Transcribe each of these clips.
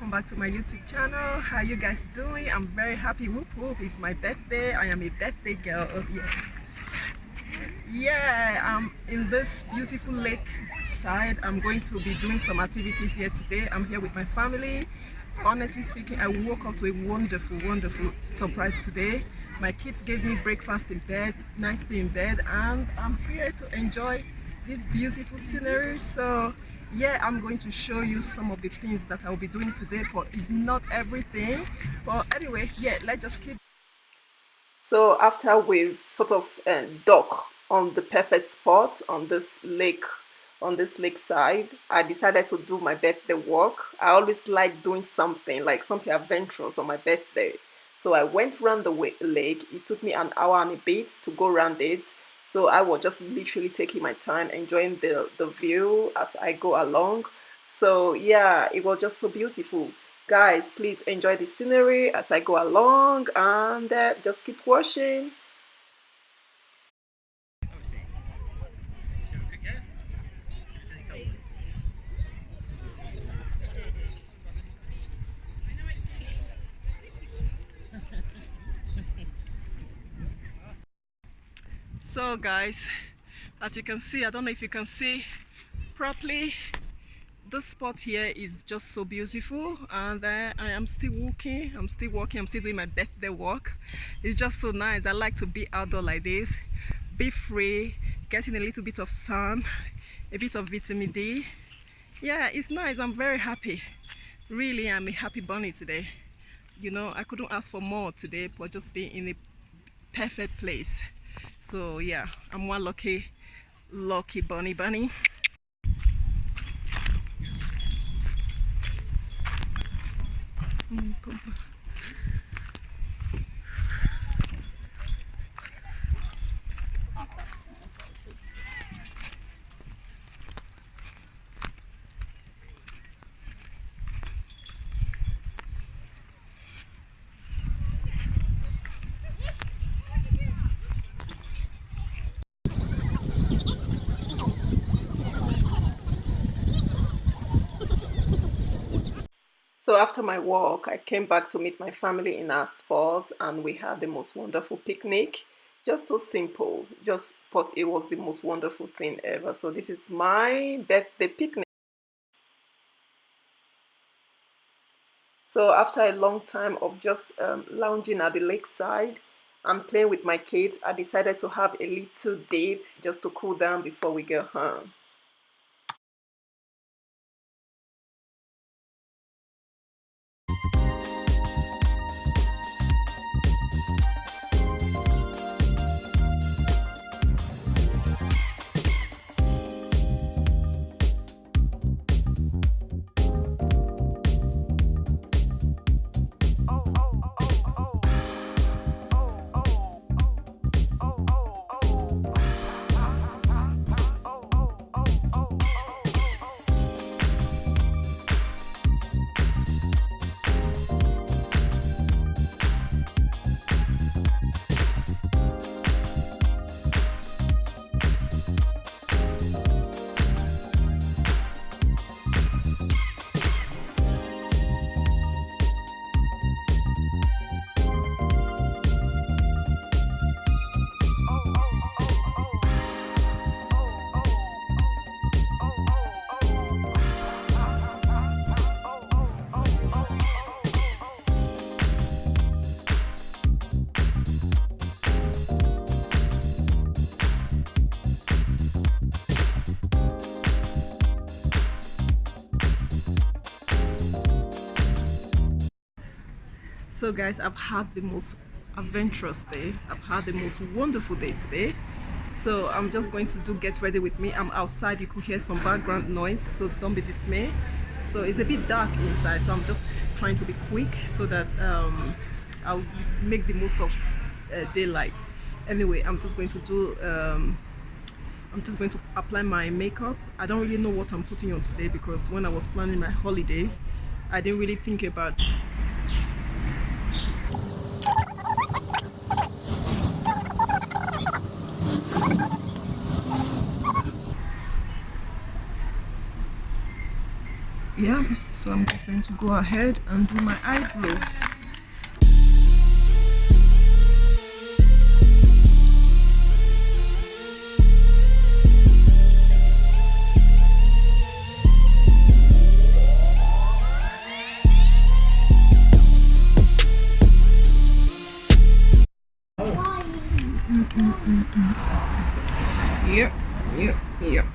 welcome back to my YouTube channel. How you guys doing? I'm very happy. Whoop whoop, it's my birthday. I am a birthday girl. Oh, yeah, I'm in this beautiful lake side. I'm going to be doing some activities here today. I'm here with my family. Honestly speaking, I woke up to a wonderful surprise today. My kids gave me breakfast in bed, nice day in bed, and I'm here to enjoy this beautiful scenery. So yeah, I'm going to show you some of the things that I'll be doing today, but it's not everything. But anyway, yeah, let's just keep. So after we've sort of dock on the perfect spot on this lakeside, I decided to do my birthday walk. I always like doing something like something adventurous on my birthday. So I went around the lake. It took me an hour and a bit to go around it. So I was just literally taking my time, enjoying the view as I go along. So yeah, it was just so beautiful. Guys, please enjoy the scenery as I go along and just keep watching. So guys, as you can see, I don't know if you can see properly, this spot here is just so beautiful, and I am still walking, I'm still doing my birthday walk. It's just so nice. I like to be outdoor like this, be free, getting a little bit of sun, a bit of vitamin D. Yeah, it's nice. I'm very happy. Really, I'm a happy bunny today. You know, I couldn't ask for more today, but just being in a perfect place. So yeah, I'm one lucky bunny. So after my walk, I came back to meet my family in our spot, and we had the most wonderful picnic. Just so simple, just but it was the most wonderful thing ever. So this is my birthday picnic. So after a long time of just lounging at the lakeside and playing with my kids, I decided to have a little dip just to cool down before we go home. So guys, I've had the most adventurous day. I've had the most wonderful day today. So I'm just going to get ready with me. I'm outside. You could hear some background noise, so don't be dismayed. So it's a bit dark inside, so I'm just trying to be quick so that I'll make the most of daylight. Anyway, I'm just going to apply my makeup. I don't really know what I'm putting on today because when I was planning my holiday, I didn't really think about. Yeah, so I'm just going to go ahead and do my eyebrow. Yep, yep, yep.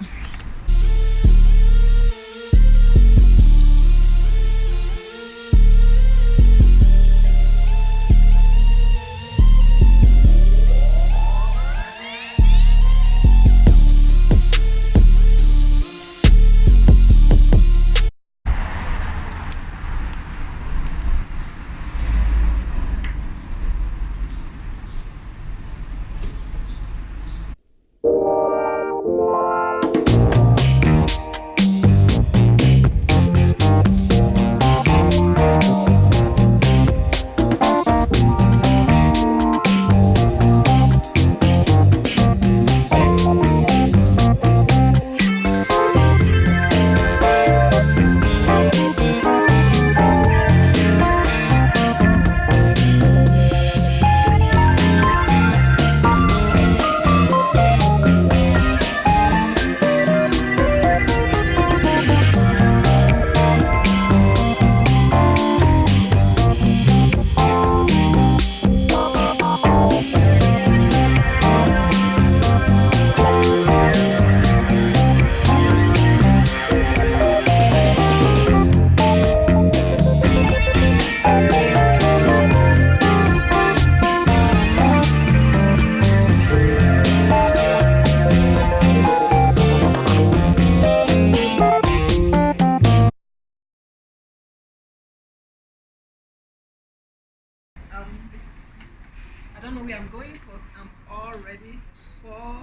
I don't know where I'm going, but I'm all ready for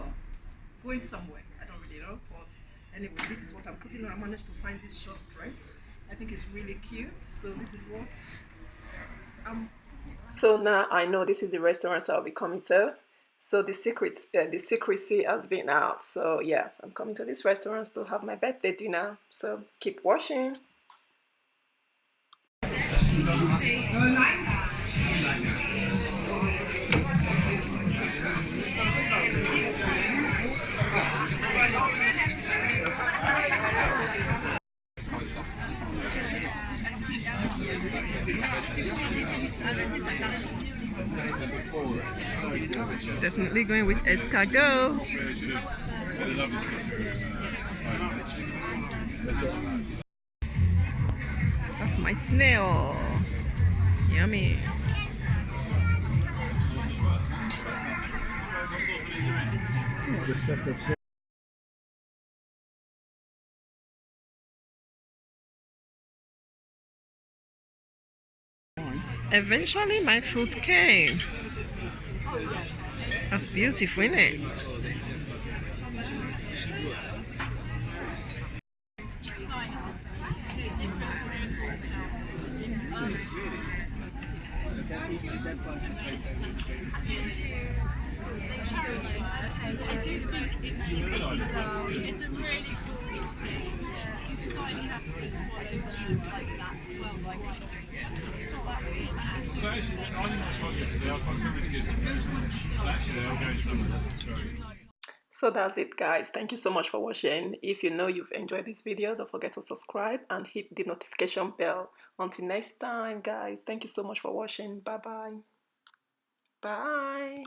going somewhere. I don't really know, but anyway, this is what I'm putting on. I managed to find this short dress. I think it's really cute. So this is what I'm putting on. So now I know this is the restaurant I'll be coming to. So the secrecy has been out. So yeah, I'm coming to this restaurant to have my birthday dinner. So keep watching. Definitely going with escargot. That's my snail. Yummy. The stuff that's Eventually my food came. That's beautiful, isn't it? I do think it's a really cool speech to make. You slightly have to swap just like that. Well, like sort that way, but actually. So that's it, guys. Thank you so much for watching. If you know you've enjoyed this video, don't forget to subscribe and hit the notification bell. Until next time, guys, thank you so much for watching. Bye-bye. Bye.